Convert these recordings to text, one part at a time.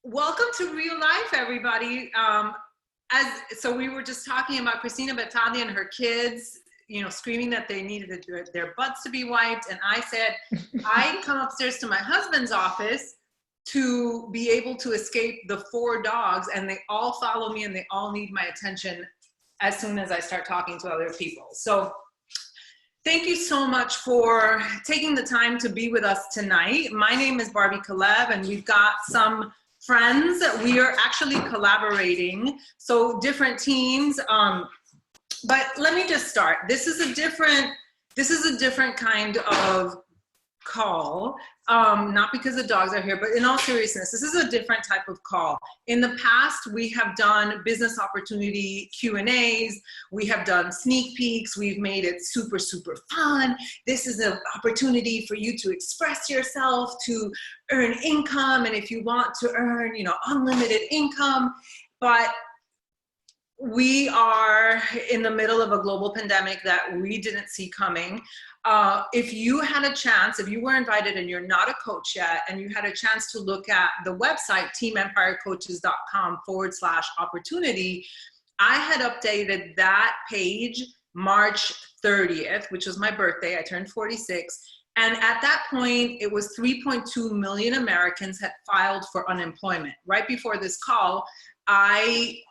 Welcome to real life, everybody. So we were just talking about Christina Battaglia and her kids, screaming that they needed their butts to be wiped. And I said, I come upstairs to my husband's office to be able to escape the 4 dogs, and they all follow me and they all need my attention as soon as I start talking to other people. So thank you so much for taking the time to be with us tonight. My name is Barbie Kalev, and we've got some friends. We are actually collaborating, so different teams. But let me just start. This is a different kind of call. Not because the dogs are here, but in all seriousness, this is a different type of call. In the past, we have done business opportunity Q&As. We have done sneak peeks. We've made it super, super fun. This is an opportunity for you to express yourself, to earn income. And if you want to earn, unlimited income, but we are in the middle of a global pandemic that we didn't see coming. If you had a chance, if you were invited and you're not a coach yet, and you had a chance to look at the website, teamempirecoaches.com/opportunity, I had updated that page March 30th, which was my birthday. I turned 46. And at that point, it was 3.2 million Americans had filed for unemployment. Right before this call, I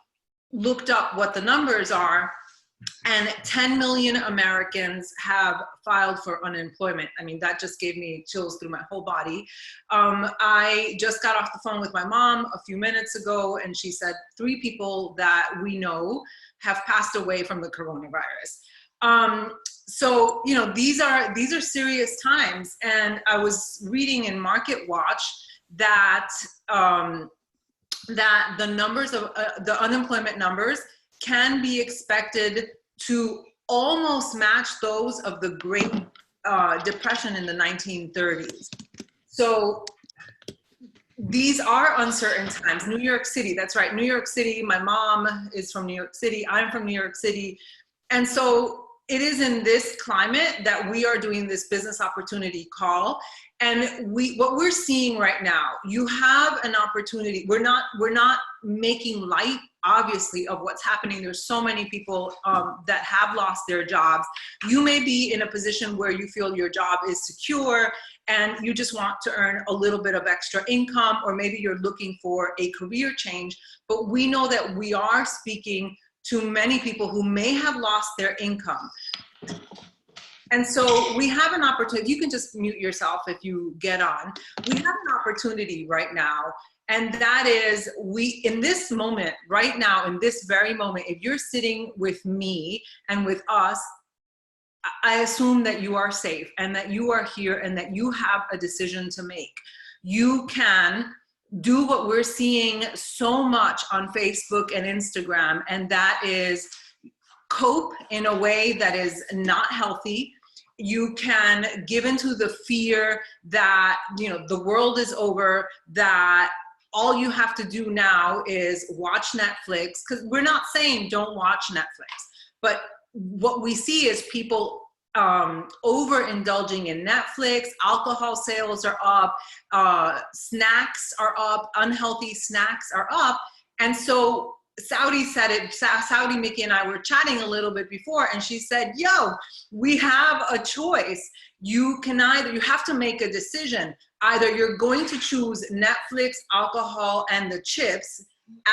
looked up what the numbers are, and 10 million Americans have filed for unemployment. I mean, that just gave me chills through my whole body. I just got off the phone with my mom a few minutes ago, and she said 3 people that we know have passed away from the coronavirus. So, these are serious times. And I was reading in Market Watch that the numbers of the unemployment numbers can be expected to almost match those of the Great Depression in the 1930s. So these are uncertain times. New York City, that's right, New York City. My mom is from New York City. I'm from New York City. And so it is in this climate that we are doing this business opportunity call. And what we're seeing right now, you have an opportunity. We're not making light, obviously, of what's happening. There's so many people that have lost their jobs. You may be in a position where you feel your job is secure and you just want to earn a little bit of extra income, or maybe you're looking for a career change. But we know that we are speaking to many people who may have lost their income. And so we have an opportunity. You can just mute yourself if you get on. We have an opportunity right now, and that is in this moment, right now, in this very moment, if you're sitting with me and with us, I assume that you are safe and that you are here and that you have a decision to make. You can do what we're seeing so much on Facebook and Instagram, and that is cope in a way that is not healthy. You can give into the fear that, the world is over, that all you have to do now is watch Netflix, because we're not saying don't watch Netflix, but what we see is people overindulging in Netflix. Alcohol sales are up, snacks are up, unhealthy snacks are up. And so Saudi said it, Saudi, Nikki and I were chatting a little bit before, and she said, we have a choice. You have to make a decision. Either you're going to choose Netflix, alcohol, and the chips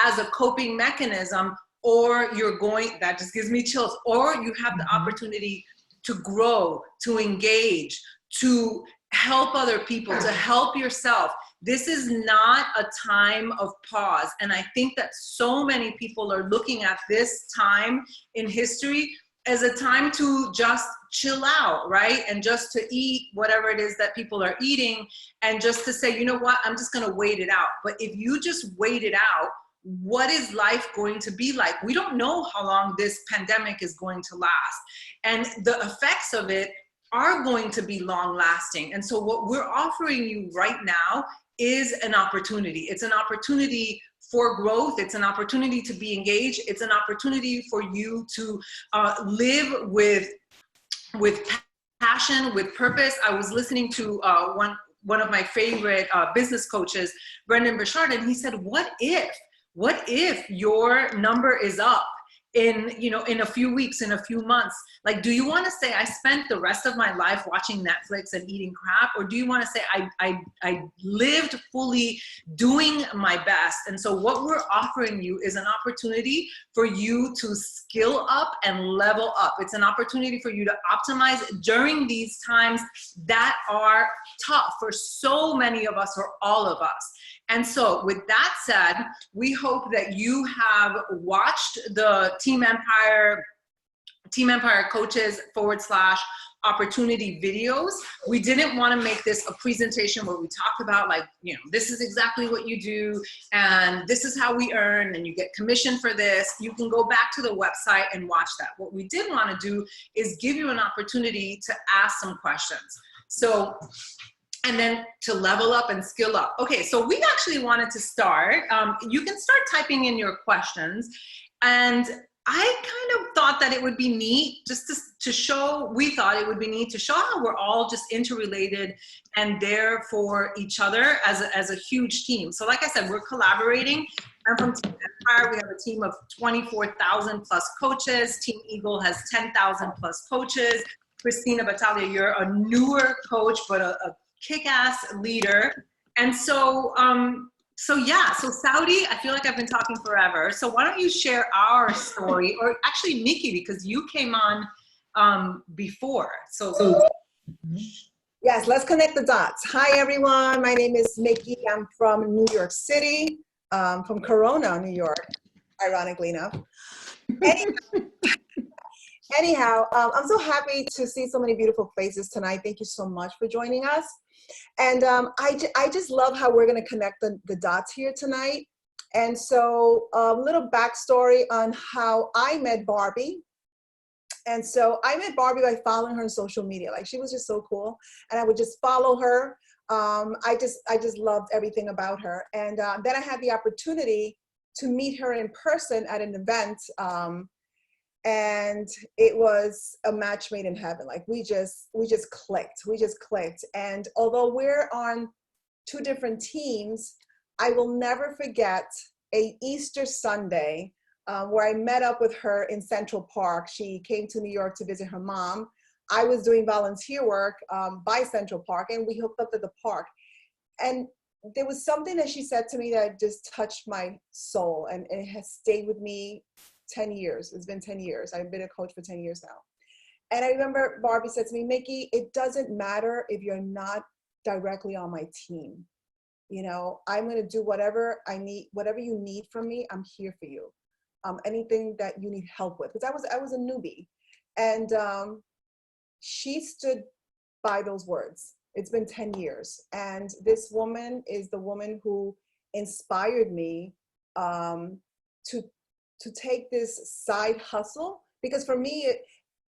as a coping mechanism, or that just gives me chills, or you have the opportunity to grow, to engage, to help other people, to help yourself. This is not a time of pause. And I think that so many people are looking at this time in history as a time to just chill out, right? And just to eat whatever it is that people are eating, and just to say, you know what, I'm just gonna wait it out. But if you just wait it out, what is life going to be like? We don't know how long this pandemic is going to last. And the effects of it are going to be long lasting. And so what we're offering you right now is an opportunity. It's an opportunity for growth. It's an opportunity to be engaged. It's an opportunity for you to live with passion, with purpose. I was listening to one of my favorite business coaches, Brendan Burchard, and he said, what if your number is up in, you know, in a few weeks, in a few months? Like, do you want to say I spent the rest of my life watching Netflix and eating crap? Or do you want to say I lived fully doing my best? And so what we're offering you is an opportunity for you to skill up and level up. It's an opportunity for you to optimize during these times that are tough for so many of us, for all of us. And so with that said, we hope that you have watched the Team Empire Coaches / opportunity videos. We didn't want to make this a presentation where we talk about, like, you know, this is exactly what you do and this is how we earn and you get commission for this. You can go back to the website and watch that. What we did want to do is give you an opportunity to ask some questions. So, and then to level up and skill up. Okay, so we actually wanted to start. You can start typing in your questions. And I kind of thought that it would be neat just to show, we thought it would be neat to show how we're all just interrelated and there for each other as a huge team. So like I said, we're collaborating. I'm from Team Empire. We have a team of 24,000 plus coaches. Team Eagle has 10,000 plus coaches. Christina Battaglia, you're a newer coach, but a kick-ass leader. And so, so Saudi, I feel like I've been talking forever. So why don't you share our story, or actually Nikki, because you came on before. So yes, let's connect the dots. Hi everyone, my name is Nikki. I'm from New York City, from Corona, New York, ironically enough. Anyhow, I'm so happy to see so many beautiful faces tonight. Thank you so much for joining us. And I just love how we're going to connect the dots here tonight. And so a little backstory on how I met Barbie. And so I met Barbie by following her on social media. Like, she was just so cool. And I would just follow her. I just loved everything about her. And then I had the opportunity to meet her in person at an event. And it was a match made in heaven. Like, we just clicked. And although we're on two different teams, I will never forget a Easter Sunday where I met up with her in Central Park. She came to New York to visit her mom. I was doing volunteer work by Central Park, and we hooked up at the park. And there was something that she said to me that just touched my soul, and it has stayed with me 10 years. It's been 10 years. I've been a coach for 10 years now. And I remember Barbie said to me, Nikki, it doesn't matter if you're not directly on my team. You know, I'm going to do whatever I need, whatever you need from me, I'm here for you. Anything that you need help with. Because I was a newbie. And she stood by those words. It's been 10 years. And this woman is the woman who inspired me to take this side hustle, because for me,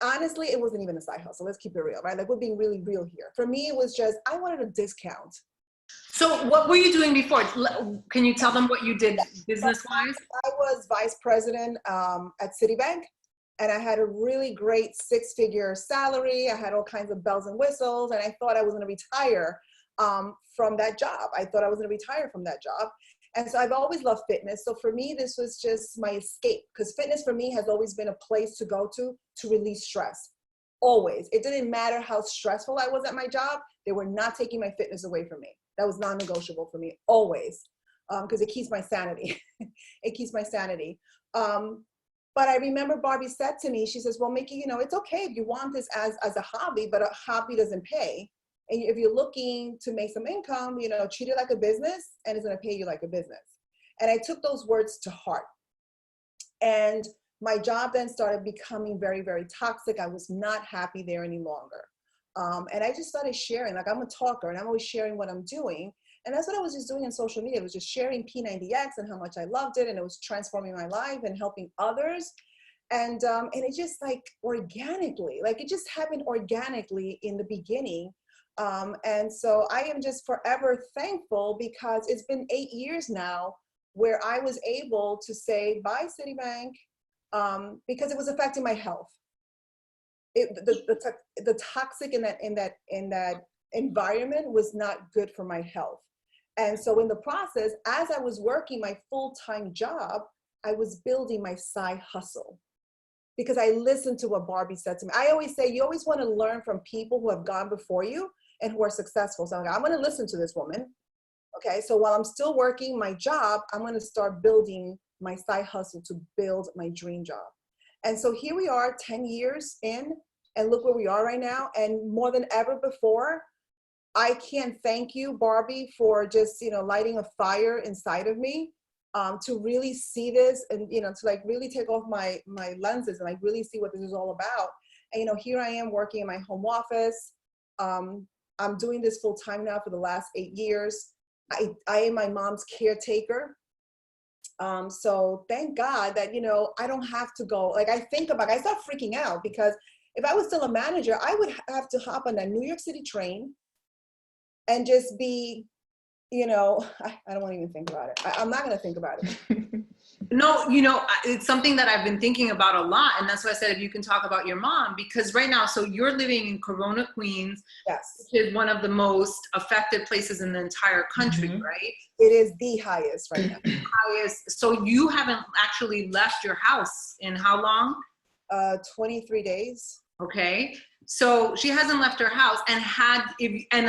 honestly, it wasn't even a side hustle. Let's keep it real, right? Like, we're being really real here. For me, it was just, I wanted a discount. So what were you doing before? Can you tell them what you did business-wise? I was vice president at Citibank, and I had a really great 6-figure salary. I had all kinds of bells and whistles, and I thought I was going to retire from that job. And so I've always loved fitness. So for me, this was just my escape, because fitness for me has always been a place to go to release stress. Always. It didn't matter how stressful I was at my job. They were not taking my fitness away from me. That was non-negotiable for me, always, because it keeps my sanity. It keeps my sanity. But I remember Barbie said to me, she says, well, Nikki, you know, it's okay if you want this as a hobby, but a hobby doesn't pay. And if you're looking to make some income, you know, treat it like a business, and it's going to pay you like a business. And I took those words to heart. And my job then started becoming very, very toxic. I was not happy there any longer. And I just started sharing. Like, I'm a talker, and I'm always sharing what I'm doing. And that's what I was just doing on social media. I was just sharing P90X and how much I loved it, and it was transforming my life and helping others. And it just, like, organically, like, it just happened organically in the beginning. And so I am just forever thankful, because it's been 8 years now where I was able to say bye Citibank, because it was affecting my health. The toxic in that environment was not good for my health. And so in the process, as I was working my full-time job, I was building my side hustle because I listened to what Barbie said to me. I always say, you always want to learn from people who have gone before you and who are successful. So I'm going to listen to this woman. Okay, so while I'm still working my job, I'm going to start building my side hustle to build my dream job. And so here we are 10 years in, and look where we are right now. And more than ever before, I can't thank you, Barbie, for just, lighting a fire inside of me, to really see this and, to like really take off my lenses and like really see what this is all about. And, here I am working in my home office. I'm doing this full time now for the last 8 years. I am my mom's caretaker. So thank God that, I don't have to go, like I start freaking out because if I was still a manager, I would have to hop on that New York City train and just be, I don't want to even think about it. I'm not going to think about it. No, it's something that I've been thinking about a lot. And that's why I said, if you can talk about your mom, because right now, so you're living in Corona, Queens, Yes, which is one of the most affected places in the entire country, right? it is the highest right now. Highest. So you haven't actually left your house in how long? 23 days. Okay. So she hasn't left her house and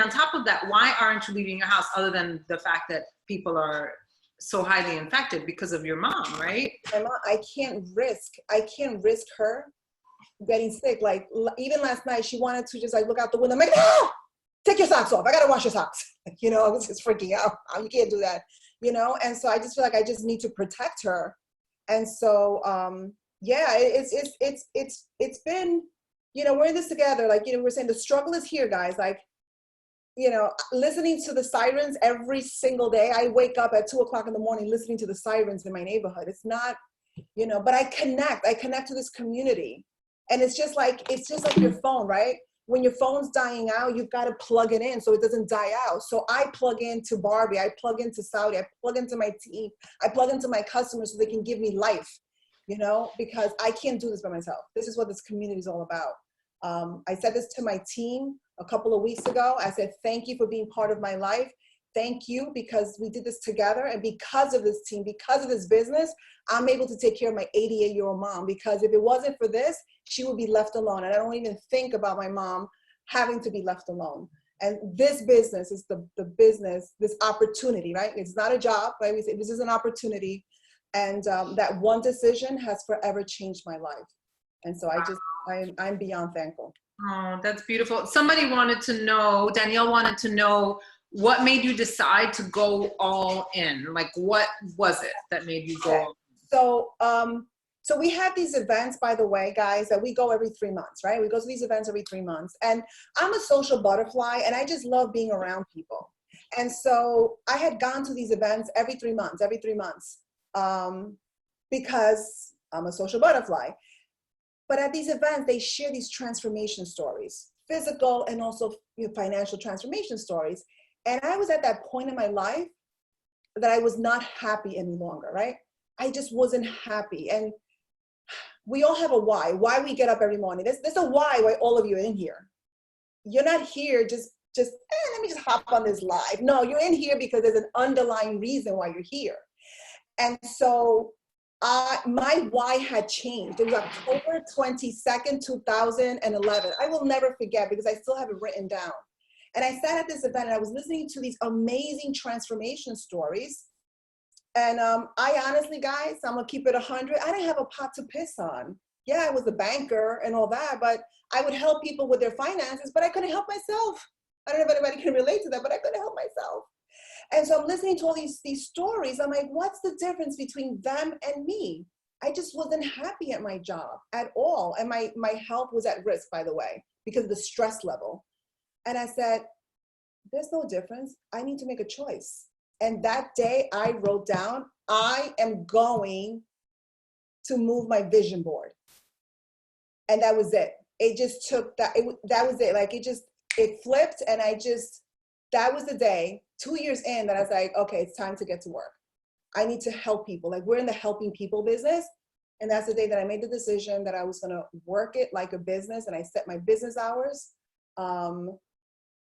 on top of that, why aren't you leaving your house other than the fact that people are so highly infected because of your mom, right? My mom, I can't risk her getting sick. Like even last night, she wanted to just like look out the window. I'm like, no, take your socks off. I got to wash your socks. I was just freaking out. You can't do that, And so I just feel like I just need to protect her. And so, yeah, it's been, we're in this together. Like, we're saying the struggle is here, guys. Like, listening to the sirens every single day. I wake up at 2:00 in the morning listening to the sirens in my neighborhood. It's not, but I connect to this community. And it's just like your phone, right? When your phone's dying out, you've got to plug it in so it doesn't die out. So I plug into Barbie, I plug into Saudi, I plug into my team, I plug into my customers so they can give me life, because I can't do this by myself. This is what this community is all about. I said this to my team a couple of weeks ago. I said, thank you for being part of my life. Thank you because we did this together. And because of this team, because of this business, I'm able to take care of my 88-year-old mom, because if it wasn't for this, she would be left alone. And I don't even think about my mom having to be left alone. And this business is the business, this opportunity, right? It's not a job, right? We say this is an opportunity. And that one decision has forever changed my life. And so I'm beyond thankful. Oh, that's beautiful. Somebody wanted to know, Danielle wanted to know, what made you decide to go all in? Like, what was it that made you go all in? So we have these events, by the way, guys, that we go every 3 months, right? We go to these events every 3 months. And I'm a social butterfly, and I just love being around people. And so I had gone to these events every 3 months, because I'm a social butterfly. But at these events, they share these transformation stories, physical and also financial transformation stories. And I was at that point in my life that I was not happy any longer, right? I just wasn't happy. And we all have a why we get up every morning. There's a why all of you are in here. You're not here just let me just hop on this live. No, you're in here because there's an underlying reason why you're here. And so my why had changed. It was October 22nd, 2011. I will never forget because I still have it written down. And I sat at this event and I was listening to these amazing transformation stories. And I honestly, guys, I'm gonna keep it 100. I didn't have a pot to piss on. Yeah, I was a banker and all that, but I would help people with their finances, but I couldn't help myself. I don't know if anybody can relate to that, but I couldn't help myself. And so I'm listening to all these stories. I'm like, what's the difference between them and me? I just wasn't happy at my job at all. And my health was at risk, by the way, because of the stress level. And I said, there's no difference. I need to make a choice. And that day I wrote down, I am going to move my vision board. And that was it. It just took that, that was it. Like it flipped and that was the day, 2 years in, that I was like, okay, it's time to get to work. I need to help people. Like we're in the helping people business. And that's the day that I made the decision that I was gonna work it like a business, and I set my business hours.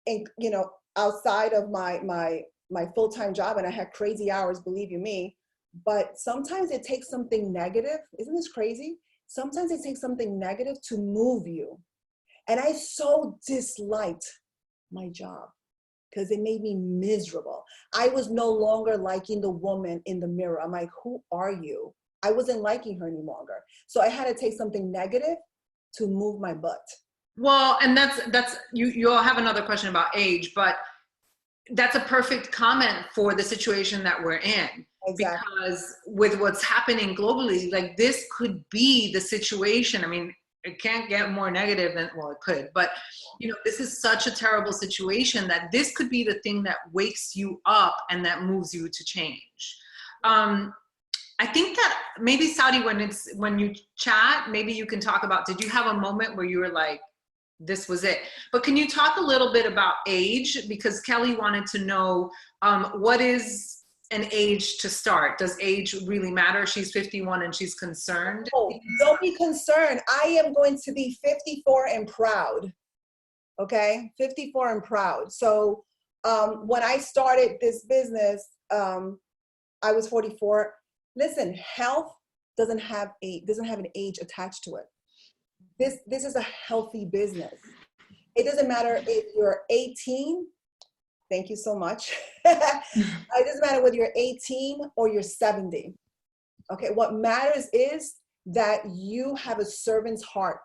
and outside of my full-time job, and I had crazy hours, believe you me, but sometimes it takes something negative. Isn't this crazy? Sometimes it takes something negative to move you. And I so disliked my job because it made me miserable. I was no longer liking the woman in the mirror. I'm like, who are you? I wasn't liking her any longer. So I had to take something negative to move my butt. Well, and that's you'll have another question about age, but that's a perfect comment for the situation that we're in. Exactly. Because with what's happening globally, like this could be the situation. I mean, it can't get more negative than, well, it could, but this is such a terrible situation that this could be the thing that wakes you up and that moves you to change. I think that maybe Saudi, when you chat, maybe you can talk about, did you have a moment where you were like, this was it? But can you talk a little bit about age? Because Kelly wanted to know, what is an age to start? Does age really matter? She's 51 and she's concerned. Oh, don't be concerned. I am going to be 54 and proud. Okay, 54 and proud. So when I started this business, I was 44. Listen, health doesn't have an age attached to it. This is a healthy business. It doesn't matter if you're 18. Thank you so much. It doesn't matter whether you're 18 or you're 70. Okay, what matters is that you have a servant's heart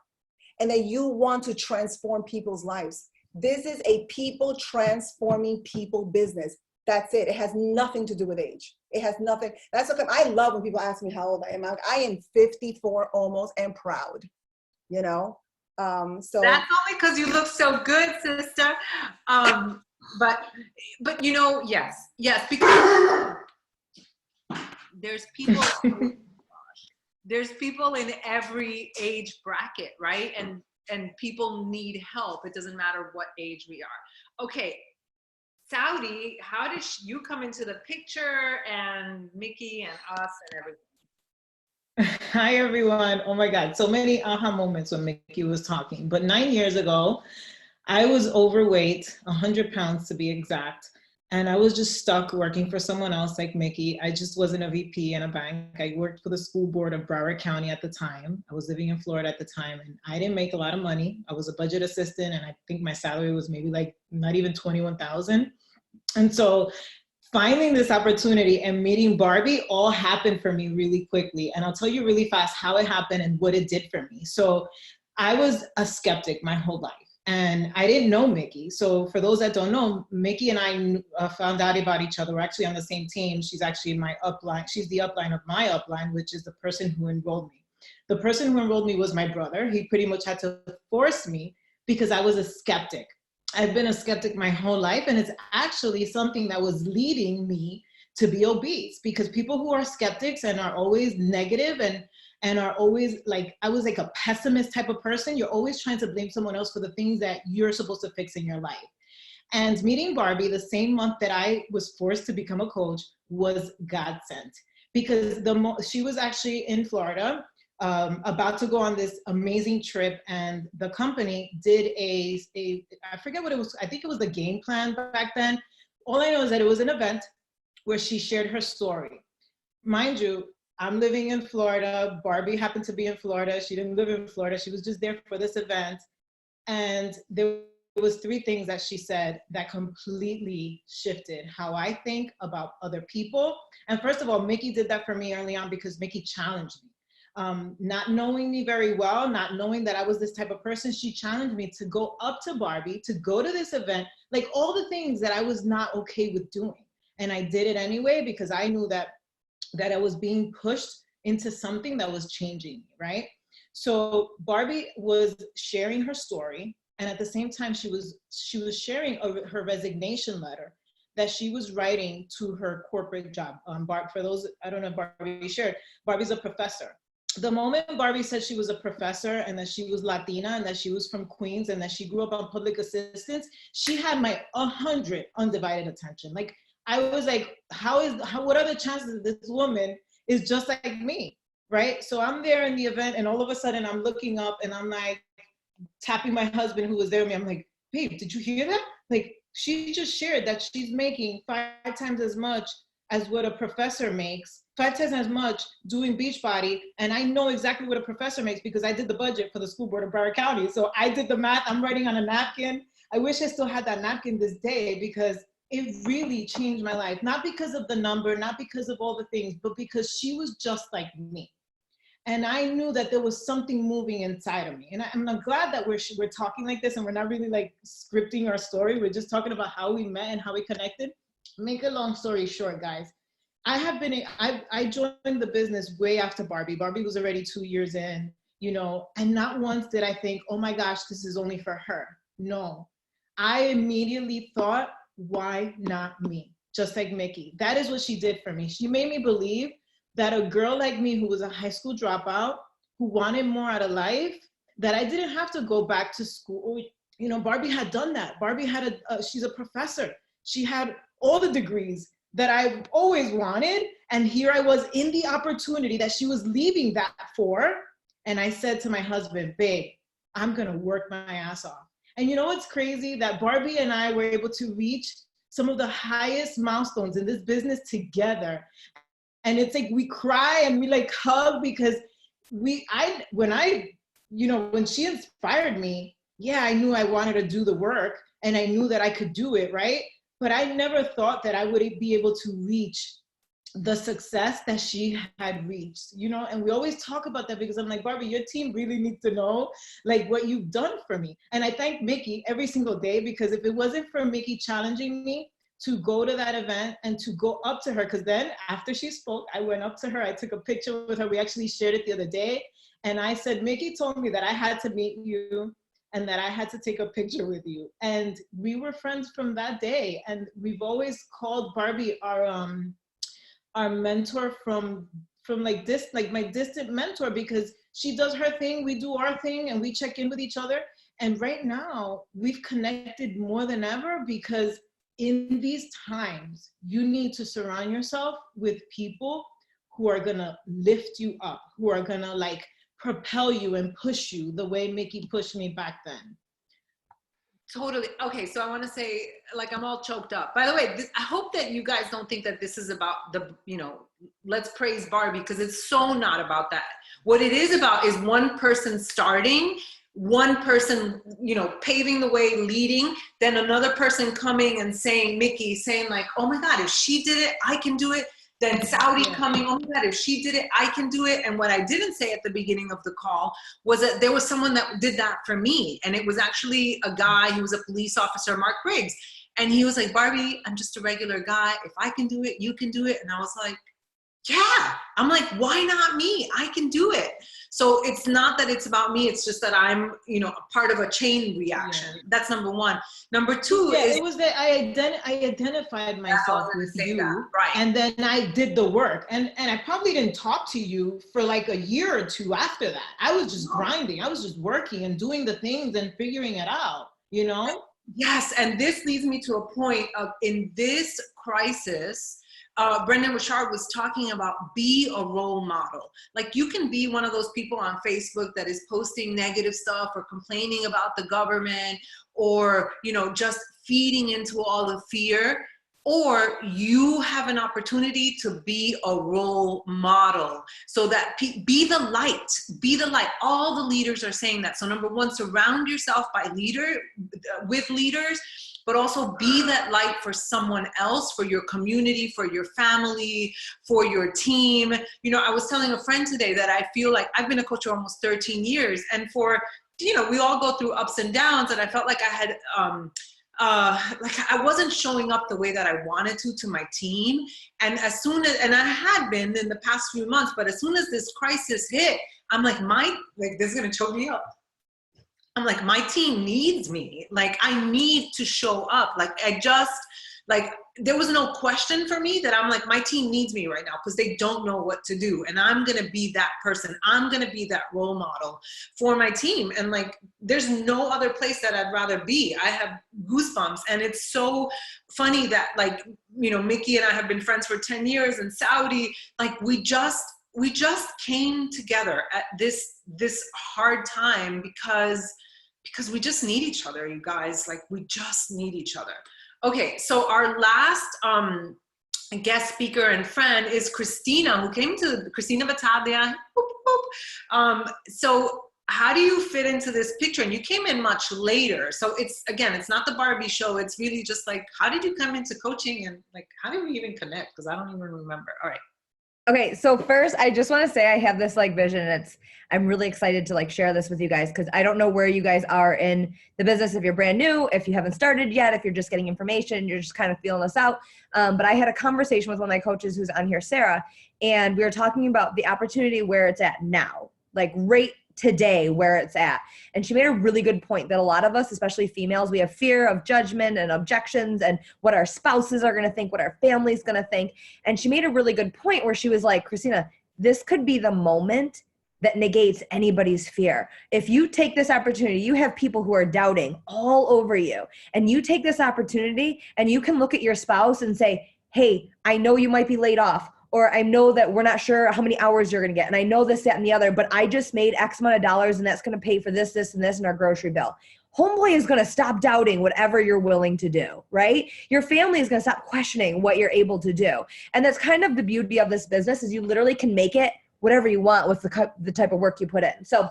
and that you want to transform people's lives. This is a people transforming people business. That's it. It has nothing to do with age. It has nothing. That's okay. I love when people ask me how old I am. I am 54 almost and proud. So that's only because you look so good, sister. But yes, because there's people in every age bracket, right? And people need help. It doesn't matter what age we are. Okay, Saudi, how did you come into the picture, and Nikki and us and everything? Hi, everyone. Oh my God. So many aha moments when Mickey was talking. But 9 years ago, I was overweight, 100 pounds to be exact. And I was just stuck working for someone else like Mickey. I just wasn't a VP in a bank. I worked for the school board of Broward County at the time. I was living in Florida at the time, and I didn't make a lot of money. I was a budget assistant, and I think my salary was maybe like not even 21,000. And so finding this opportunity and meeting Barbie all happened for me really quickly. And I'll tell you really fast how it happened and what it did for me. So I was a skeptic my whole life, and I didn't know Mickey. So for those that don't know, Mickey and I found out about each other. We're actually on the same team. She's actually my upline. She's the upline of my upline, which is the person who enrolled me. The person who enrolled me was my brother. He pretty much had to force me because I was a skeptic. I've been a skeptic my whole life, and it's actually something that was leading me to be obese, because people who are skeptics and are always negative and are always like, I was like a pessimist type of person. You're always trying to blame someone else for the things that you're supposed to fix in your life. And meeting Barbie the same month that I was forced to become a coach was God sent, because she was actually in Florida, about to go on this amazing trip, and the company did I forget what it was. I think it was the game plan back then. All I know is that it was an event where she shared her story. Mind you, I'm living in Florida. Barbie happened to be in Florida. She didn't live in Florida. She was just there for this event. And there was 3 things that she said that completely shifted how I think about other people. And first of all, Mickey did that for me early on because Mickey challenged me. Not knowing me very well, not knowing that I was this type of person, she challenged me to go up to Barbie, to go to this event, like all the things that I was not okay with doing. And I did it anyway because I knew that I was being pushed into something that was changing me, right? So Barbie was sharing her story, and at the same time she was sharing her resignation letter that she was writing to her corporate job. For those, I don't know if Barbie shared, Barbie's a professor. The moment Barbie said she was a professor and that she was Latina and that she was from Queens and that she grew up on public assistance, she had my 100 undivided attention. Like, I was like, what are the chances that this woman is just like me, right? So I'm there in the event, and all of a sudden I'm looking up and I'm like tapping my husband who was there with me. I'm like, babe, did you hear that? Like, she just shared that she's making 5 times as much as what a professor makes, 5 times as much doing Beachbody. And I know exactly what a professor makes because I did the budget for the school board of Broward County. So I did the math. I'm writing on a napkin. I wish I still had that napkin this day because it really changed my life. Not because of the number, not because of all the things, but because she was just like me. And I knew that there was something moving inside of me. And I'm glad that we're talking like this and we're not really like scripting our story. We're just talking about how we met and how we connected. Make a long story short, guys. I joined the business way after Barbie. Barbie was already 2 years in, you know, and not once did I think, oh my gosh, this is only for her. No, I immediately thought, why not me? Just like Mickey. That is what she did for me. She made me believe that a girl like me who was a high school dropout, who wanted more out of life, that I didn't have to go back to school. You know, Barbie had done that. Barbie had she's a professor. She had all the degrees that I've always wanted. And here I was in the opportunity that she was leaving that for. And I said to my husband, babe, I'm gonna work my ass off. And you know what's crazy? That Barbie and I were able to reach some of the highest milestones in this business together. And it's like we cry and we like hug because when she inspired me, yeah, I knew I wanted to do the work and I knew that I could do it, right? But I never thought that I would be able to reach the success that she had reached, you know? And we always talk about that because I'm like, Barbie, your team really needs to know like what you've done for me. And I thank Mickey every single day because if it wasn't for Mickey challenging me to go to that event and to go up to her, because then after she spoke, I went up to her, I took a picture with her. We actually shared it the other day. And I said, Mickey told me that I had to meet you and that I had to take a picture with you. And we were friends from that day. And we've always called Barbie our mentor from like this, like my distant mentor, because she does her thing, we do our thing, and we check in with each other. And right now we've connected more than ever because in these times, you need to surround yourself with people who are gonna lift you up, who are gonna like propel you and push you the way Mickey pushed me back then. Totally. Okay, so I want to say, like, I'm all choked up. By the way, I hope that you guys don't think that this is about the, you know, let's praise Barbie, because it's so not about that. What it is about is one person starting, one person, you know, paving the way, leading, then another person coming and saying, Mickey, saying like, oh my God, if she did it, I can do it. Then Saudi coming, oh my God, if she did it, I can do it. And what I didn't say at the beginning of the call was that there was someone that did that for me. And it was actually a guy, he was a police officer, Mark Briggs. And he was like, Barbie, I'm just a regular guy. If I can do it, you can do it. And I was like, yeah. I'm like, why not me? I can do it. So it's not that it's about me. It's just that I'm, you know, a part of a chain reaction. Yeah. That's number one. Number two is, it was that I identified myself with you, right? And then I did the work. And I probably didn't talk to you for like a year or two after that. I was just grinding. I was just working and doing the things and figuring it out, you know? Yes. And this leads me to a point of, in this crisis, Brendan Richard was talking about be a role model. Like, you can be one of those people on Facebook that is posting negative stuff or complaining about the government or, you know, just feeding into all the fear, or you have an opportunity to be a role model so that be the light, be the light. All the leaders are saying that. So number one, surround yourself with leaders, but also be that light for someone else, for your community, for your family, for your team. You know, I was telling a friend today that I feel like I've been a coach for almost 13 years. And for, you know, we all go through ups and downs, and I felt like I had, like I wasn't showing up the way that I wanted to my team. And as soon as, and I had been in the past few months, but as soon as this crisis hit, I'm like, this is gonna choke me up. I'm like, my team needs me. Like, I need to show up. Like, there was no question for me that I'm like, my team needs me right now because they don't know what to do. And I'm going to be that person. I'm going to be that role model for my team. And like, there's no other place that I'd rather be. I have goosebumps. And it's so funny that, like, you know, Mickey and I have been friends for 10 years, and Saudi, like, we just came together at this hard time because because we just need each other, you guys. Like, we just need each other. Okay, so our last guest speaker and friend is Christina, who came to Christina Battaglia. Boop, boop. So how do you fit into this picture? And you came in much later. So it's, again, it's not the Barbie show. It's really just like, how did you come into coaching, and like, how did we even connect? Because I don't even remember. All right. Okay, so first, I just want to say I have this like vision. I'm really excited to like share this with you guys, because I don't know where you guys are in the business. If you're brand new, if you haven't started yet, if you're just getting information, you're just kind of feeling this out. But I had a conversation with one of my coaches who's on here, Sarah, and we were talking about the opportunity where it's at now, like right today where it's at. And she made a really good point that a lot of us, especially females, we have fear of judgment and objections and what our spouses are going to think, what our family's going to think. And she made a really good point where she was like, Christina, this could be the moment that negates anybody's fear. If you take this opportunity, you have people who are doubting all over you, and you take this opportunity and you can look at your spouse and say, hey, I know you might be laid off, or I know that we're not sure how many hours you're going to get, and I know this, that, and the other, but I just made X amount of dollars, and that's going to pay for this, this, and this, and our grocery bill. Homeboy is going to stop doubting whatever you're willing to do, right? Your family is going to stop questioning what you're able to do. And that's kind of the beauty of this business, is you literally can make it whatever you want with the type of work you put in. So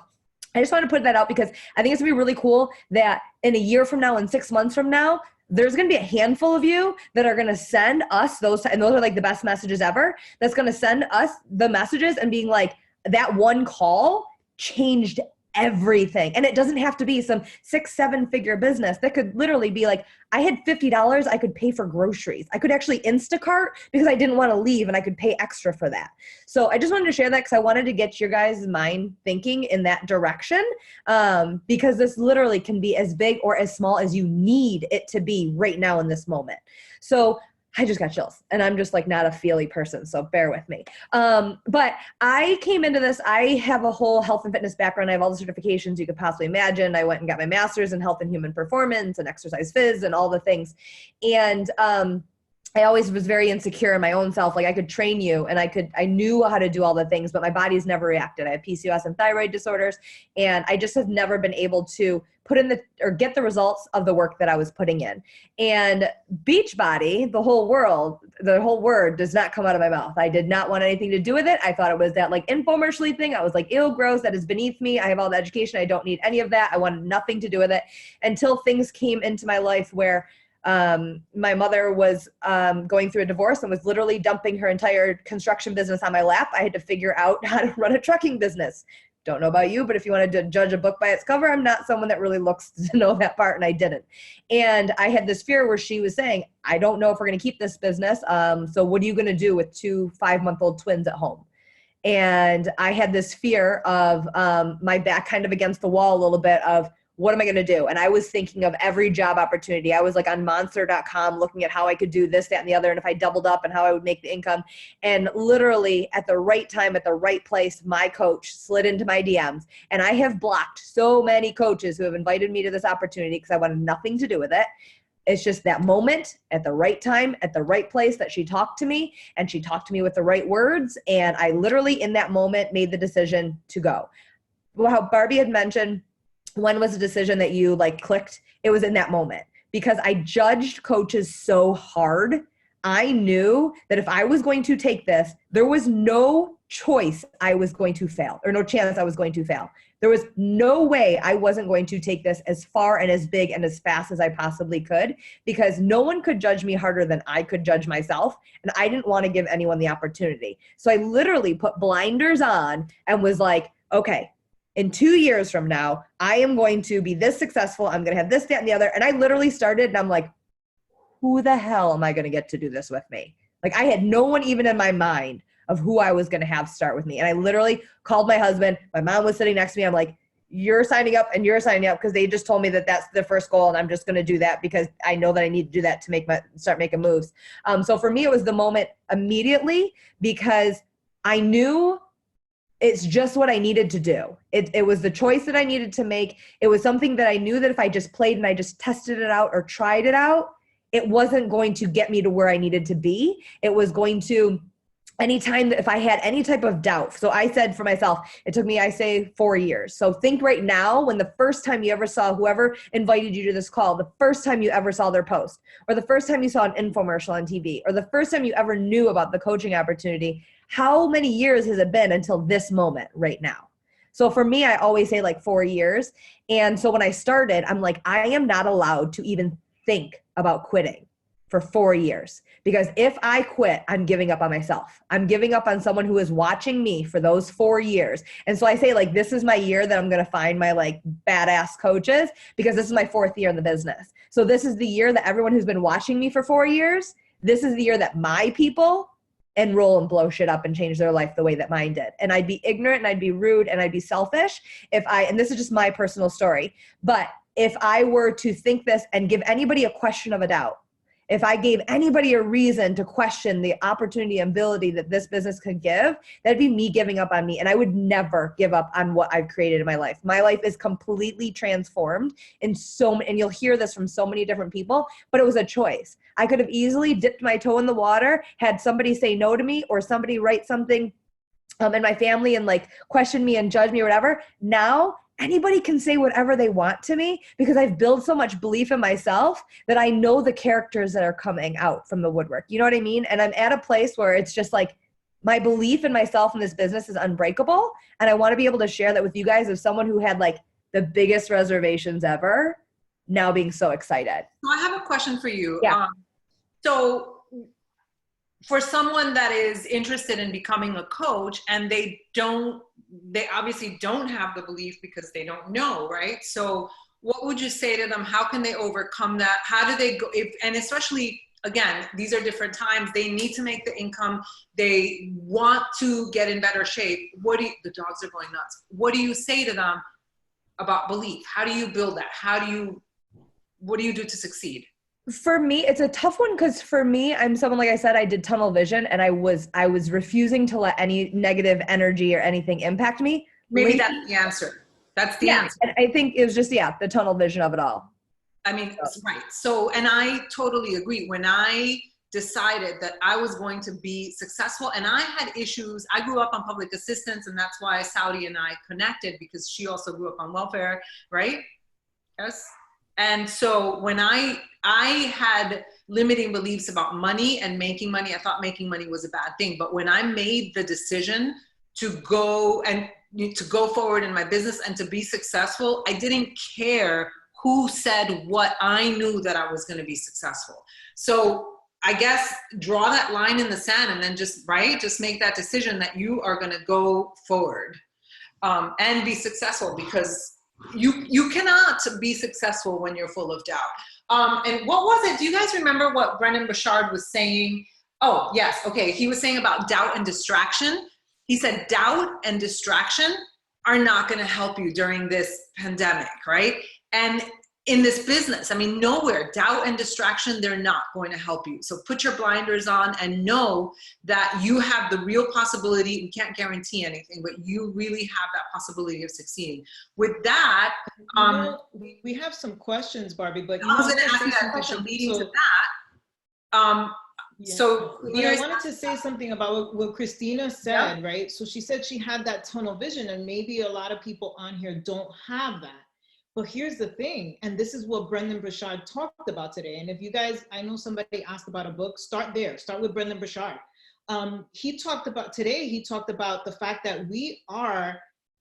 I just want to put that out, because I think it's going to be really cool that in a year from now and 6 months from now, there's going to be a handful of you that are going to send us those, and those are like the best messages ever, that's going to send us the messages and being like, that one call changed everything. And it doesn't have to be some 6-7 figure business. That could literally be like, I had $50 I could pay for groceries. I could actually Instacart because I didn't want to leave, and I could pay extra for that. So I just wanted to share that because I wanted to get your guys' mind thinking in that direction, because this literally can be as big or as small as you need it to be right now in this moment. So I just got chills, and I'm just like not a feely person, so bear with me. But I came into this, I have a whole health and fitness background. I have all the certifications you could possibly imagine. I went and got my master's in health and human performance and exercise phys and all the things. And I always was very insecure in my own self. Like, I could train you, and I knew how to do all the things, but my body's never reacted. I have PCOS and thyroid disorders, and I just have never been able to put in get the results of the work that I was putting in. And Beachbody, the whole word does not come out of my mouth. I did not want anything to do with it. I thought it was that like infomercial thing. I was like, ew, gross, that is beneath me. I have all the education. I don't need any of that. I wanted nothing to do with it until things came into my life where my mother was going through a divorce and was literally dumping her entire construction business on my lap. I had to figure out how to run a trucking business. Don't know about you, but if you wanted to judge a book by its cover, I'm not someone that really looks to know that part, and I didn't. And I had this fear where she was saying, I don't know if we're going to keep this business. So what are you going to do with 2 5-month-old twins at home? And I had this fear of my back kind of against the wall a little bit of, what am I going to do? And I was thinking of every job opportunity. I was like on monster.com looking at how I could do this, that, and the other, and if I doubled up and how I would make the income. And literally at the right time, at the right place, my coach slid into my DMs. And I have blocked so many coaches who have invited me to this opportunity because I wanted nothing to do with it. It's just that moment at the right time, at the right place that she talked to me, and she talked to me with the right words. And I literally in that moment made the decision to go. Well, how Barbie had mentioned, when was the decision that you like clicked? It was in that moment, because I judged coaches so hard. I knew that if I was going to take this, there was no choice I was going to fail, or no chance I was going to fail. There was no way I wasn't going to take this as far and as big and as fast as I possibly could, because no one could judge me harder than I could judge myself. And I didn't want to give anyone the opportunity. So I literally put blinders on and was like, okay, in 2 years from now, I am going to be this successful. I'm going to have this, that, and the other. And I literally started, and I'm like, who the hell am I going to get to do this with me? Like, I had no one even in my mind of who I was going to have start with me. And I literally called my husband. My mom was sitting next to me. I'm like, you're signing up and you're signing up, because they just told me that that's the first goal. And I'm just going to do that because I know that I need to do that to start making moves. So for me, it was the moment immediately, because I knew it's just what I needed to do. It was the choice that I needed to make. It was something that I knew that if I just played and I just tested it out or tried it out, it wasn't going to get me to where I needed to be. It was going to anytime that if I had any type of doubt, so I said for myself, it took me, I say 4 years. So think right now, when the first time you ever saw whoever invited you to this call, the first time you ever saw their post, or the first time you saw an infomercial on TV, or the first time you ever knew about the coaching opportunity, how many years has it been until this moment right now? So for me, I always say like 4 years. And so when I started, I'm like, I am not allowed to even think about quitting for 4 years, because if I quit, I'm giving up on myself. I'm giving up on someone who is watching me for those 4 years. And so I say like, this is my year that I'm going to find my like badass coaches, because this is my 4th year in the business. So this is the year that everyone who's been watching me for 4 years, this is the year that my people enroll and blow shit up and change their life the way that mine did. And I'd be ignorant and I'd be rude and I'd be selfish if I, and this is just my personal story, but if I were to think this and give anybody a question of a doubt, if I gave anybody a reason to question the opportunity and ability that this business could give, that'd be me giving up on me. And I would never give up on what I've created in my life. My life is completely transformed in so many, and you'll hear this from so many different people, but it was a choice. I could have easily dipped my toe in the water, had somebody say no to me, or somebody write something in my family and like question me and judge me or whatever. Now, anybody can say whatever they want to me, because I've built so much belief in myself that I know the characters that are coming out from the woodwork. You know what I mean? And I'm at a place where it's just like, my belief in myself in this business is unbreakable. And I want to be able to share that with you guys, as someone who had like the biggest reservations ever, now being so excited. So I have a question for you. Yeah. So for someone that is interested in becoming a coach and they obviously don't have the belief because they don't know, right? So what would you say to them? How can they overcome that? How do they go, and especially, again, these are different times. They need to make the income. They want to get in better shape. The dogs are going nuts. What do you say to them about belief? How do you build that? What do you do to succeed? For me, it's a tough one, because for me, I'm someone, like I said, I did tunnel vision, and I was refusing to let any negative energy or anything impact me. Maybe that's the answer. That's the answer. And I think it was just, the tunnel vision of it all. I mean, right. So, and I totally agree. When I decided that I was going to be successful, and I had issues, I grew up on public assistance, and that's why Saudi and I connected, because she also grew up on welfare, right? Yes. And so when I had limiting beliefs about money and making money, I thought making money was a bad thing. But when I made the decision to go forward in my business and to be successful, I didn't care who said what. I knew that I was going to be successful. So I guess draw that line in the sand, and then just make that decision that you are going to go forward and be successful, because you cannot be successful when you're full of doubt. And what was it? Do you guys remember what Brendan Burchard was saying? Oh, yes. Okay. He was saying about doubt and distraction. He said doubt and distraction are not going to help you during this pandemic, right? And in this business, I mean, nowhere, doubt and distraction, they're not going to help you. So put your blinders on and know that you have the real possibility. We can't guarantee anything, but you really have that possibility of succeeding. With that, we have some questions, Barbie, but I was going to ask you that question leading to that. Yeah. So I wanted to say something about what Christina said, Yeah. right? So she said she had that tunnel vision, and maybe a lot of people on here don't have that. But here's the thing, and this is what Brendan Burchard talked about today. And if you guys, I know somebody asked about a book, start there. Start with Brendan Burchard. He talked about the fact that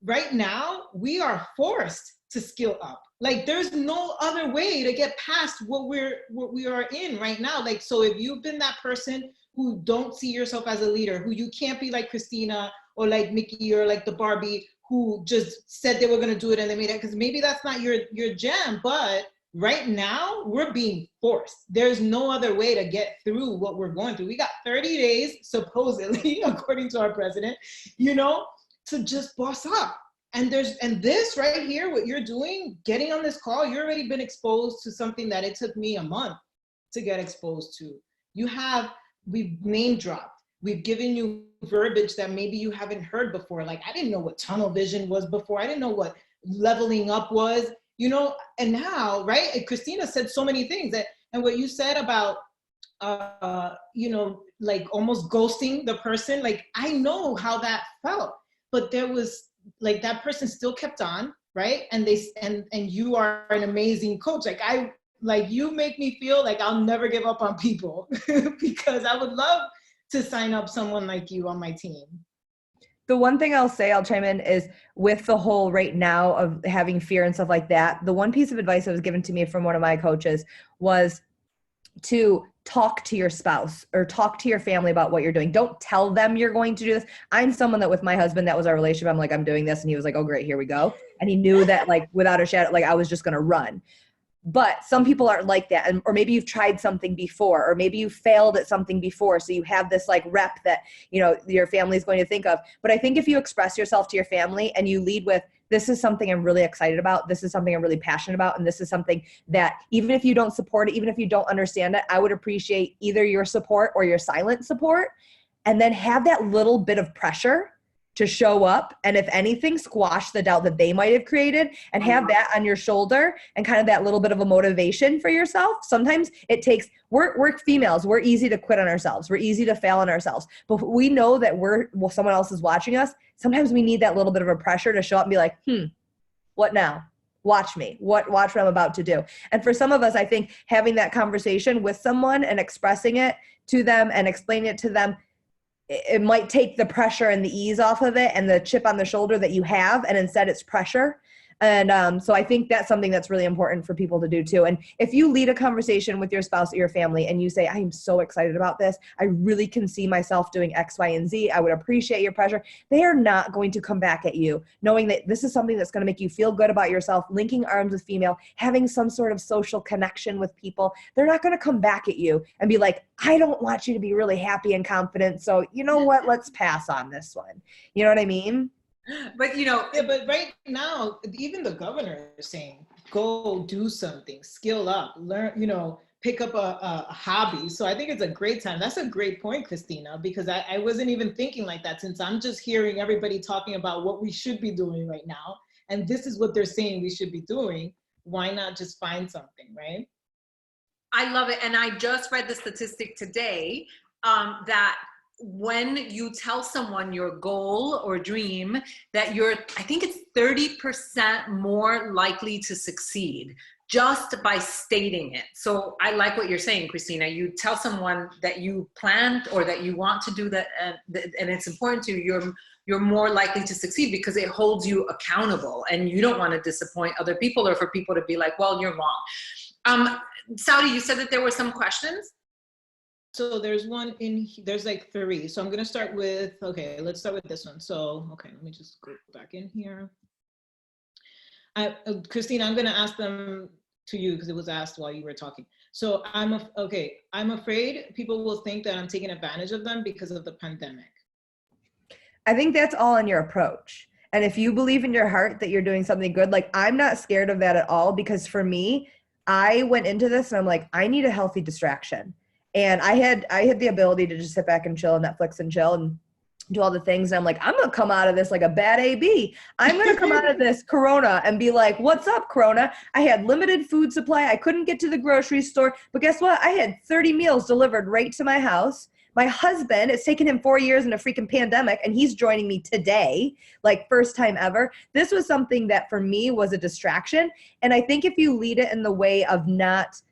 right now, we are forced to skill up. Like, there's no other way to get past what we are in right now. Like, so if you've been that person who don't see yourself as a leader, who you can't be like Christina or like Nikki or like the Barbie, who just said they were going to do it and they made it, because maybe that's not your jam. But right now, we're being forced. There's no other way to get through what we're going through. We got 30 days, supposedly, according to our president, to just boss up. And this right here, what you're doing, getting on this call, you've already been exposed to something that it took me a month to get exposed to. We've name dropped. We've given you verbiage that maybe you haven't heard before. Like, I didn't know what tunnel vision was before. I didn't know what leveling up was, and now, right? And Christina said so many things and what you said about, like almost ghosting the person. Like, I know how that felt, but there was like, that person still kept on, right? And you are an amazing coach. Like you make me feel like I'll never give up on people because I would love to sign up someone like you on my team. The one thing I'll say, I'll chime in, is with the whole right now of having fear and stuff like that, the one piece of advice that was given to me from one of my coaches was to talk to your spouse or talk to your family about what you're doing. Don't tell them you're going to do this. I'm someone that with my husband, that was our relationship. I'm like, I'm doing this. And he was like, oh, great, here we go. And he knew that like without a shadow, like I was just going to run. But some people aren't like that. And, or maybe you've tried something before, or maybe you failed at something before. So you have this like rep that, you know, your family is going to think of. But I think if you express yourself to your family and you lead with, this is something I'm really excited about, this is something I'm really passionate about, and this is something that even if you don't support it, even if you don't understand it, I would appreciate either your support or your silent support. And then have that little bit of pressure to show up, and if anything, squash the doubt that they might have created, and have that on your shoulder and kind of that little bit of a motivation for yourself. Sometimes it takes, we're females, we're easy to quit on ourselves, we're easy to fail on ourselves, but we know that someone else is watching us. Sometimes we need that little bit of a pressure to show up and be like, what now? Watch me. Watch what I'm about to do. And for some of us, I think having that conversation with someone and expressing it to them and explaining it to them, it might take the pressure and the ease off of it and the chip on the shoulder that you have, and instead it's pressure. And so I think that's something that's really important for people to do too. And if you lead a conversation with your spouse or your family and you say, I am so excited about this, I really can see myself doing X, Y, and Z, I would appreciate your pressure. They are not going to come back at you knowing that this is something that's going to make you feel good about yourself, linking arms with female, having some sort of social connection with people. They're not going to come back at you and be like, I don't want you to be really happy and confident. So you know what, let's pass on this one. You know what I mean? But you know, yeah, but right now, even the governor is saying, go do something, skill up, learn, you know, pick up a hobby. So I think it's a great time. That's a great point, Christina, because I wasn't even thinking like that, since I'm just hearing everybody talking about what we should be doing right now. And this is what they're saying we should be doing. Why not just find something, right? I love it. And I just read the statistic today that when you tell someone your goal or dream, that I think it's 30% more likely to succeed just by stating it. So I like what you're saying, Christina. You tell someone that you planned or that you want to do that, and it's important to you, you're more likely to succeed because it holds you accountable, and you don't want to disappoint other people or for people to be like, well, you're wrong. Saudi, you said that there were some questions? So there's one there's like 3. So I'm going to start with, okay, let's start with this one. So, okay, let me just go back in here. Christina, I'm going to ask them to you because it was asked while you were talking. So I'm afraid people will think that I'm taking advantage of them because of the pandemic. I think that's all in your approach. And if you believe in your heart that you're doing something good, like I'm not scared of that at all, because for me, I went into this and I'm like, I need a healthy distraction. And I had the ability to just sit back and chill, Netflix and chill and do all the things. And I'm like, I'm going to come out of this like a bad AB. I'm going to come out of this Corona and be like, what's up, Corona? I had limited food supply. I couldn't get to the grocery store. But guess what? I had 30 meals delivered right to my house. My husband, it's taken him 4 years in a freaking pandemic, and he's joining me today, like first time ever. This was something that for me was a distraction. And I think if you lead it in the way of not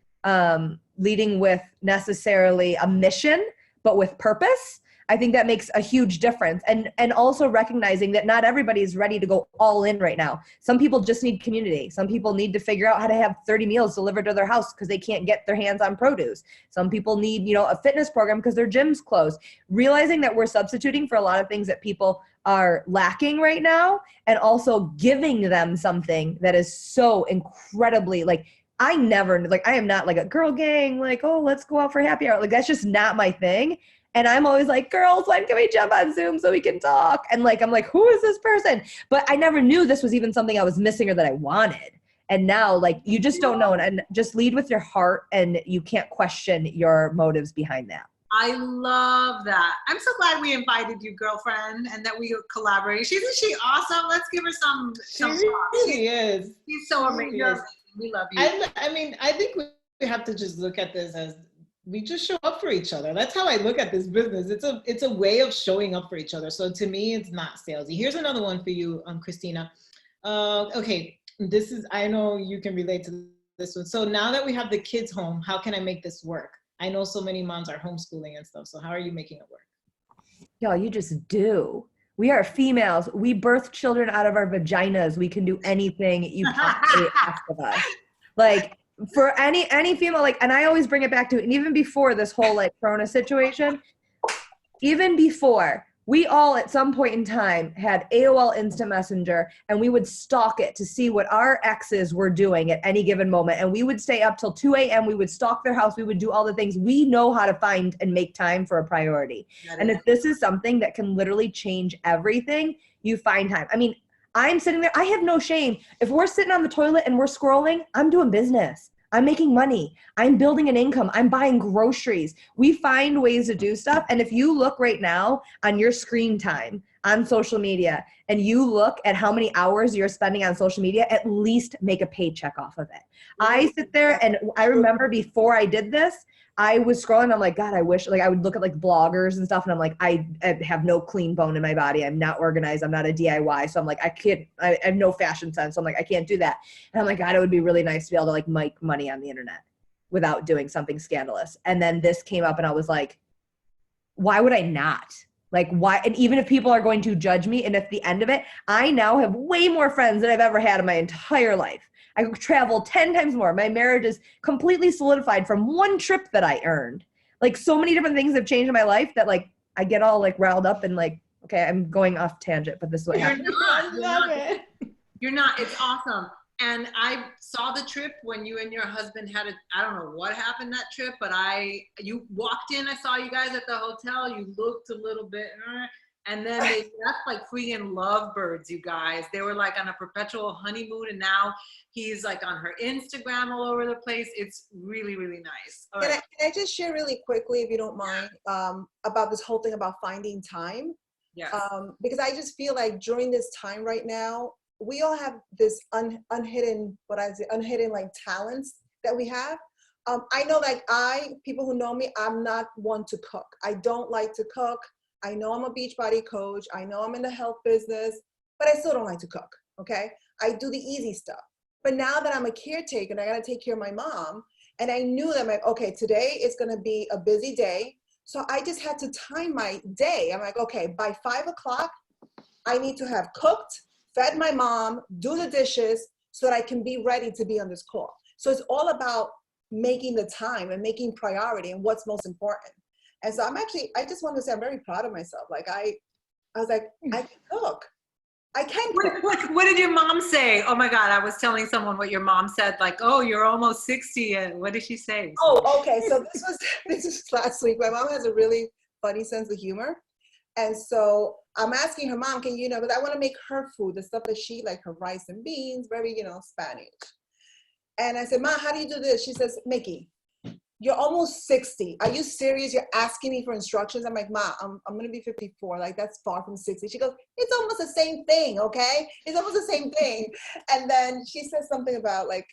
leading with necessarily a mission, but with purpose, I think that makes a huge difference. And also recognizing that not everybody is ready to go all in right now. Some people just need community. Some people need to figure out how to have 30 meals delivered to their house because they can't get their hands on produce. Some people need, a fitness program because their gym's closed. Realizing that we're substituting for a lot of things that people are lacking right now, and also giving them something that is so incredibly I am not like a girl gang, like, oh, let's go out for happy hour. Like, that's just not my thing. And I'm always like, girls, when can we jump on Zoom so we can talk? And I'm like, who is this person? But I never knew this was even something I was missing or that I wanted. And now, you just don't know. And just lead with your heart, and you can't question your motives behind that. I love that. I'm so glad we invited you, girlfriend, and that we collaborate. Isn't she awesome? Let's give her some props. She is. She's so amazing. We love you. I think we have to just look at this as we just show up for each other. That's how I look at this business. It's a way of showing up for each other. So to me, it's not salesy. Here's another one for you, Christina. Okay, this is, I know you can relate to this one. So now that we have the kids home, how can I make this work? I know so many moms are homeschooling and stuff. So how are you making it work? Y'all, you just do. We are females. We birth children out of our vaginas. We can do anything you possibly ask of us. Like, for any female, like, and I always bring it back to, and even before this whole like Corona situation, even before, we all at some point in time had AOL Instant Messenger, and we would stalk it to see what our exes were doing at any given moment. And we would stay up till 2 a.m. We would stalk their house. We would do all the things. We know how to find and make time for a priority. And if this is something that can literally change everything, you find time. I mean, I'm sitting there, I have no shame. If we're sitting on the toilet and we're scrolling, I'm doing business. I'm making money. I'm building an income. I'm buying groceries. We find ways to do stuff. And if you look right now on your screen time on social media and you look at how many hours you're spending on social media, at least make a paycheck off of it. I sit there and I remember before I did this, I was scrolling. I'm like, God, I wish, like, I would look at like bloggers and stuff. And I'm like, I have no clean bone in my body. I'm not organized. I'm not a DIY. So I'm like, I have no fashion sense. So I'm like, I can't do that. And I'm like, God, it would be really nice to be able to like make money on the internet without doing something scandalous. And then this came up and I was like, why would I not? Like, why? And even if people are going to judge me, and at the end of it, I now have way more friends than I've ever had in my entire life. I travel 10 times more. My marriage is completely solidified from one trip that I earned. Like, so many different things have changed in my life that like I get all like riled up and like, okay, I'm going off tangent, but this is what happened. You're not. It's awesome. And I saw the trip when you and your husband had I don't know what happened that trip, but you walked in, I saw you guys at the hotel, you looked a little bit, and then they left like freaking lovebirds, you guys. They were like on a perpetual honeymoon, and now he's like on her Instagram all over the place. It's really, really nice. Can I just share really quickly, if you don't mind, about this whole thing about finding time? Yes. Because I just feel like during this time right now, we all have this unhidden like talents that we have. I know, like, people who know me, I'm not one to cook. I don't like to cook. I know I'm a Beachbody coach. I know I'm in the health business, but I still don't like to cook, okay? I do the easy stuff. But now that I'm a caretaker and I gotta take care of my mom, and I knew that, I'm like, okay, today is gonna be a busy day. So I just had to time my day. I'm like, okay, by 5 o'clock, I need to have cooked, fed my mom, do the dishes, so that I can be ready to be on this call. So it's all about making the time and making priority and what's most important. And so I just want to say I'm very proud of myself. Like I was like, I can cook. I can cook. What did your mom say? Oh my God, I was telling someone what your mom said, like, oh, you're almost 60. And what did she say? Oh, okay. So this was last week. My mom has a really funny sense of humor. And so I'm asking her, Mom, can you know, but I want to make her food, the stuff that she, like her rice and beans, very, Spanish. And I said, Mom, how do you do this? She says, Nikki, you're almost 60. Are you serious? You're asking me for instructions? I'm like, Ma, I'm going to be 54. Like, that's far from 60. She goes, it's almost the same thing, okay? It's almost the same thing. And then she says something about like,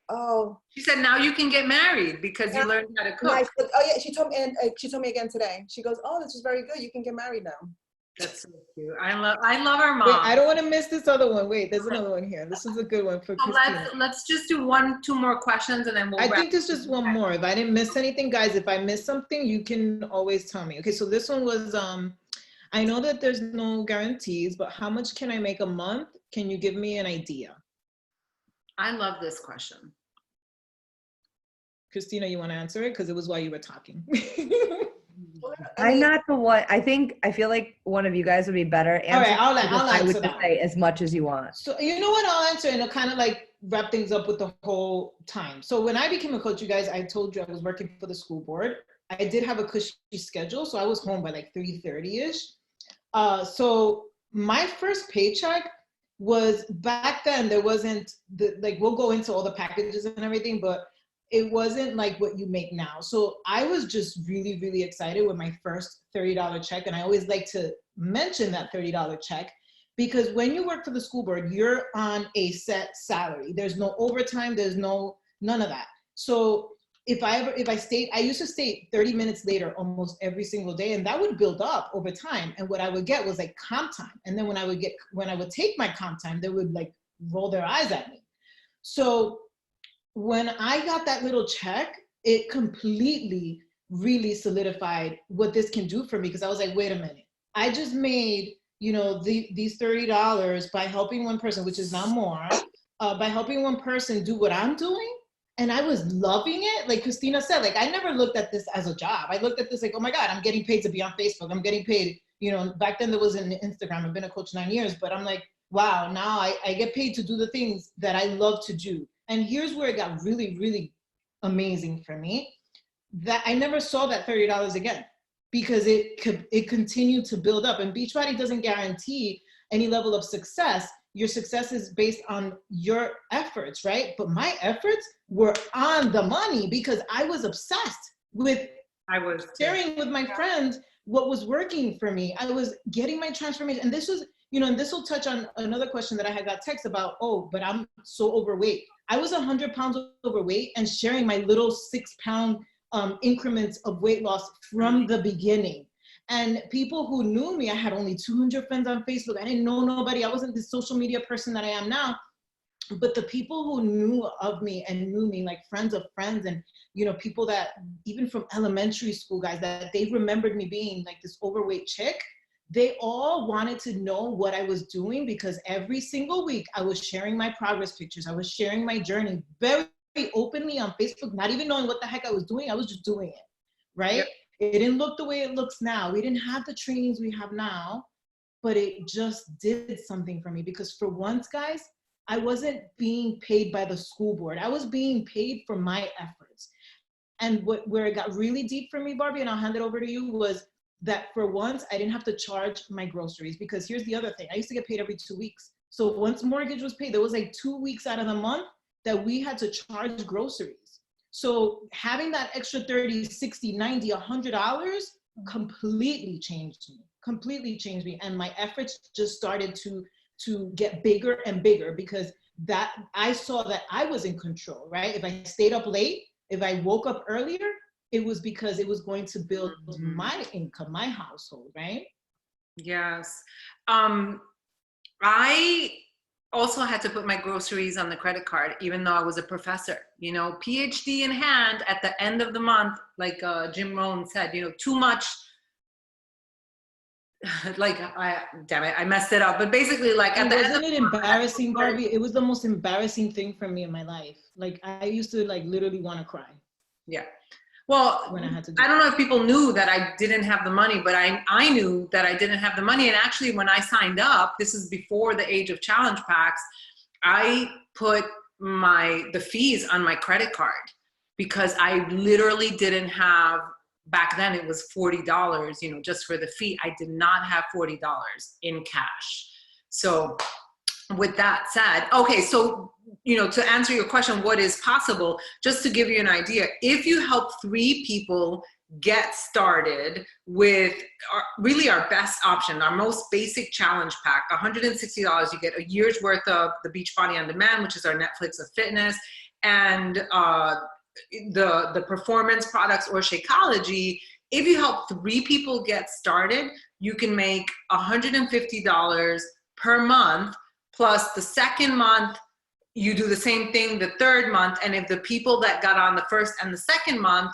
oh. She said, now you can get married because you learned how to cook. Nice. Oh yeah, she told me again today. She goes, oh, this is very good. You can get married now. That's so cute. I love our mom. Wait, I don't want to miss this other one. Wait, there's another one here. This is a good one for Christina. Let's just do 1-2 more questions and then we'll I think there's just one more. If I didn't miss anything, guys, if I missed something, you can always tell me. Okay, so this one was, I know that there's no guarantees, but how much can I make a month? Can you give me an idea? I love this question. Christina, you want to answer it? Because it was while you were talking. I'm not the one. I feel like one of you guys would be better. All right, I'll I would answer just say as much as you want. So you know what, I'll answer, and it'll kind of like wrap things up with the whole time. So when I became a coach, you guys, I told you I was working for the school board. I did have a cushy schedule, so I was home by like 3:30ish. So my first paycheck was, back then there wasn't we'll go into all the packages and everything, but it wasn't like what you make now. So I was just really, really excited with my first $30 check. And I always like to mention that $30 check, because when you work for the school board, you're on a set salary. There's no overtime, there's none of that. So if I stayed, I used to stay 30 minutes later almost every single day, and that would build up over time. And what I would get was like comp time. And then when I would take my comp time, they would like roll their eyes at me. So when I got that little check, it completely really solidified what this can do for me. Because I was like, wait a minute, I just made, you know, these $30 by helping one person, which is now more, by helping one person do what I'm doing. And I was loving it. Like Christina said, like, I never looked at this as a job. I looked at this like, oh my God, I'm getting paid to be on Facebook. I'm getting paid, you know, back then there wasn't Instagram. I've been a coach 9 years, but I'm like, wow, now I get paid to do the things that I love to do. And here's where it got really, really amazing for me, that I never saw that $30 again, because it continued to build up. And Beachbody doesn't guarantee any level of success. Your success is based on your efforts, right? But my efforts were on the money because I was obsessed with sharing with my friends what was working for me. I was getting my transformation. And this was, you know, and this will touch on another question that I had got text about, oh, but I'm so overweight. I was 100 pounds overweight and sharing my little 6 pound increments of weight loss from the beginning. And people who knew me, I had only 200 friends on Facebook. I didn't know nobody. I wasn't the social media person that I am now. But the people who knew of me and knew me, like friends of friends, and, you know, people that even from elementary school, guys, that they remembered me being like this overweight chick, they all wanted to know what I was doing, because every single week I was sharing my progress pictures. I was sharing my journey very openly on Facebook, not even knowing what the heck I was doing. I was just doing it, right? Yep. It didn't look the way it looks now. We didn't have the trainings we have now, but it just did something for me, because for once, guys, I wasn't being paid by the school board. I was being paid for my efforts. And where it got really deep for me, Barbie, and I'll hand it over to you, was that for once I didn't have to charge my groceries. Because here's the other thing, I used to get paid every 2 weeks. So once mortgage was paid, there was like 2 weeks out of the month that we had to charge groceries. So having that extra 30, 60, 90, $100 completely changed me. And my efforts just started to get bigger and bigger, because that I saw that I was in control, right? If I stayed up late, if I woke up earlier, it was because it was going to build my income, my household, right? Yes. I also had to put my groceries on the credit card, even though I was a professor, you know, PhD in hand. At the end of the month, like Jim Rohn said, you know, too much, like, damn it, I messed it up. But basically, like, at the end of the month, embarrassing, Barbie? It was the most embarrassing thing for me in my life. Like, I used to like literally want to cry. Yeah. Well, when I had to I don't know if people knew that I didn't have the money, but I knew that I didn't have the money. And actually, when I signed up, this is before the age of challenge packs, I put the fees on my credit card, because I literally didn't have, back then it was $40, you know, just for the fee. I did not have $40 in cash. So with that said, okay, so, you know, to answer your question, what is possible, just to give you an idea, if you help 3 people get started with really our best option, our most basic challenge pack, $160, you get a year's worth of the Beachbody On Demand, which is our Netflix of fitness, and the performance products or Shakeology. If you help 3 people get started, you can make $150 per month. Plus the second month, you do the same thing the third month. And if the people that got on the first and the second month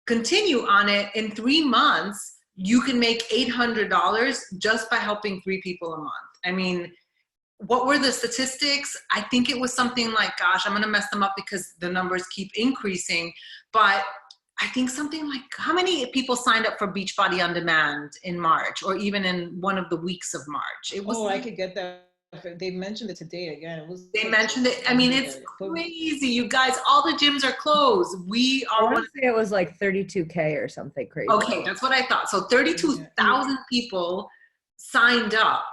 continue on it, in 3 months, you can make $800 just by helping 3 people a month. I mean, what were the statistics? I think it was something like, gosh, I'm gonna mess them up because the numbers keep increasing, but I think something like, how many people signed up for Beachbody On Demand in March, or even in one of the weeks of March? It was, I could get that. They mentioned it today again. They mentioned it. I mean, it's crazy, you guys. All the gyms are closed. I want to say it was like 32K or something crazy. Okay, that's what I thought. So 32,000 people signed up.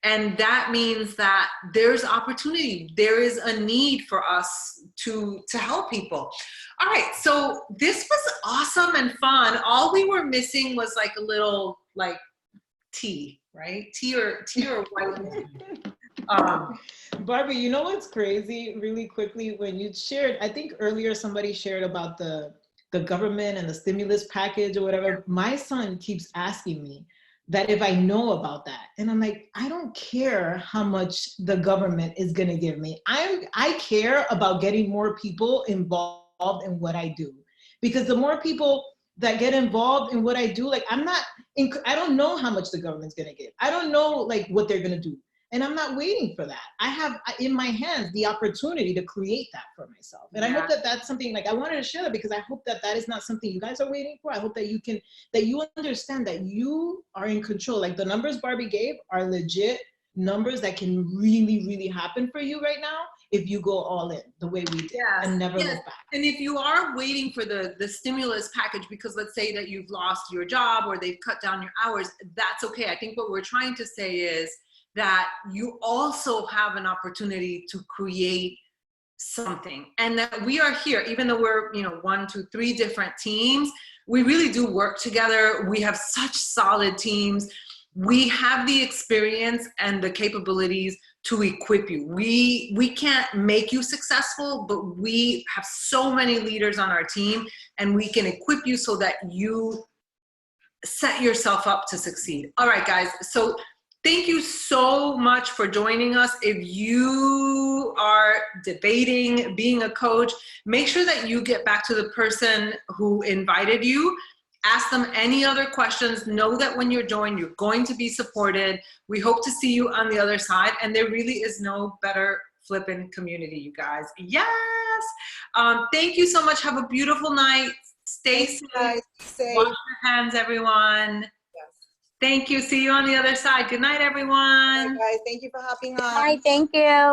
And that means that there's opportunity. There is a need for us to help people. All right, so this was awesome and fun. All we were missing was like a little like tea, right? Tea or white. Barbie, you know what's crazy? Really quickly, when you shared, I think earlier somebody shared about the the government and the stimulus package or whatever, my son keeps asking me that if I know about that. And I'm like, I don't care how much the government is gonna give me. I care about getting more people involved in what I do. Because the more people that get involved in what I do, like I don't know how much the government's gonna give. I don't know like what they're gonna do. And I'm not waiting for that. I have in my hands the opportunity to create that for myself. And I hope that that's something, like I wanted to share that because I hope that that is not something you guys are waiting for. I hope that you understand that you are in control. Like the numbers Barbie gave are legit numbers that can really, really happen for you right now if you go all in the way we did and never look back. And if you are waiting for the stimulus package, because let's say that you've lost your job or they've cut down your hours, that's okay. I think what we're trying to say is that you also have an opportunity to create something, and that we are here, even though we're 1, 2, 3 different teams, we really do work together. We have such solid teams. We have the experience and the capabilities to equip you. We can't make you successful, but we have so many leaders on our team, and we can equip you so that you set yourself up to succeed. All right, guys. So thank you so much for joining us. If you are debating being a coach, make sure that you get back to the person who invited you. Ask them any other questions. Know that when you're joined, you're going to be supported. We hope to see you on the other side. And there really is no better flipping community, you guys. Yes. Thank you so much. Have a beautiful night. Stay safe. Wash your hands, everyone. Thank you. See you on the other side. Good night, everyone. Bye, guys. Thank you for hopping on. Bye. Thank you.